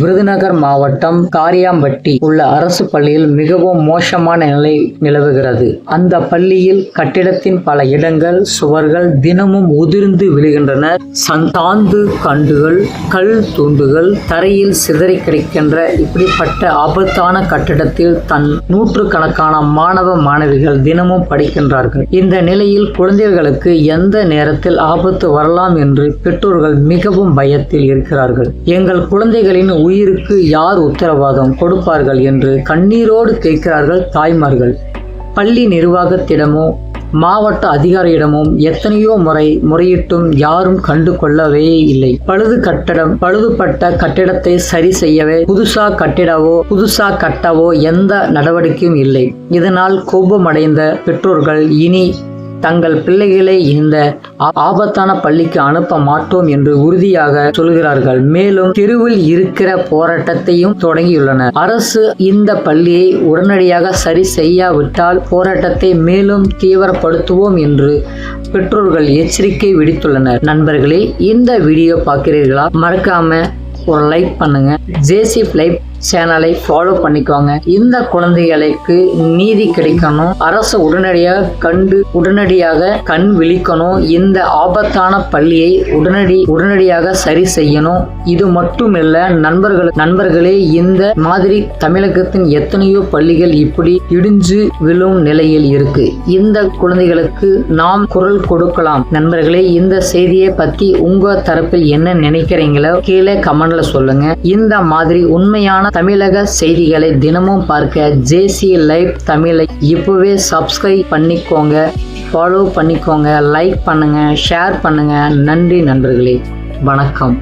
விருதுநகர் மாவட்டம் காரியாம்பட்டி உள்ள அரசு பள்ளியில் மிகவும் மோசமான நிலை நிலவுகிறது. அந்த பள்ளியில் கட்டிடத்தின் பல இடங்கள் சுவர்கள் தினமும் உதிர்ந்து விழுகின்றன. சாந்து கண்டுகள், கல் துண்டுகள் தரையில் சிதறி கிடக்கின்ற இப்படிப்பட்ட ஆபத்தான கட்டிடத்தில் நூற்றுக்கணக்கான மாணவ மாணவிகள் தினமும் படிக்கின்றார்கள். இந்த நிலையில் குழந்தைகளுக்கு எந்த நேரத்தில் ஆபத்து வரலாம் என்று பெற்றோர்கள் மிகவும் பயத்தில் இருக்கிறார்கள். எங்கள் குழந்தைகளின் உயிருக்கு யார் உத்தரவாதம் கொடுப்பார்கள் என்று கண்ணீரோடு கேட்கிறார்கள் தாய்மார்கள். பள்ளி நிர்வாகத்திடமோ மாவட்ட அதிகாரியிடமும் எத்தனையோ முறையிட்டும் யாரும் கண்டு கொள்ளவே இல்லை. பழுதுபட்ட கட்டிடத்தை சரி செய்யவே புதுசா கட்டவோ எந்த நடவடிக்கையும் இல்லை. இதனால் கோபமடைந்த பெற்றோர்கள் இனி தங்கள் பிள்ளைகளை இந்த ஆபத்தான பள்ளிக்கு அனுப்ப மாட்டோம் என்று உறுதியாக சொல்கிறார்கள். மேலும் தெருவில் இருக்கிற போராட்டத்தையும் தொடங்கியுள்ளனர். அரசு இந்த பள்ளியை உடனடியாக சரி செய்யாவிட்டால் போராட்டத்தை மேலும் தீவிரப்படுத்துவோம் என்று பெற்றோர்கள் எச்சரிக்கை விடுத்துள்ளனர். நண்பர்களே, இந்த வீடியோ பார்க்கிறீர்களா? மறக்காம ஒரு லைக் பண்ணுங்க. ஜேசிப் லைவ் சேனலை ஃபாலோ பண்ணிக்கோங்க. இந்த குழந்தைகளுக்கு நீதி கிடைக்கணும். அரசு உடனடியாக கண் விழிக்கணும். இந்த ஆபத்தான பள்ளியை உடனடியாக சரி செய்யணும். இது மட்டுமில்ல நண்பர்களே, இந்த மாதிரி தமிழகத்தின் எத்தனையோ பள்ளிகள் இப்படி இடிஞ்சு விழும் நிலையில் இருக்கு. இந்த குழந்தைகளுக்கு நாம் குரல் கொடுக்கலாம். நண்பர்களே, இந்த செய்தியை பத்தி உங்க தரப்பில் என்ன நினைக்கிறீங்களோ கீழே கமெண்ட்ல சொல்லுங்க. இந்த மாதிரி உண்மையான தமிழக செய்திகளை தினமும் பார்க்க ஜேசி லைவ் தமிழை இப்பவே சப்ஸ்கிரைப் பண்ணிக்கோங்க, ஃபாலோ பண்ணிக்கோங்க, லைக் பண்ணுங்க, ஷேர் பண்ணுங்க. நன்றி நண்பர்களே, வணக்கம்.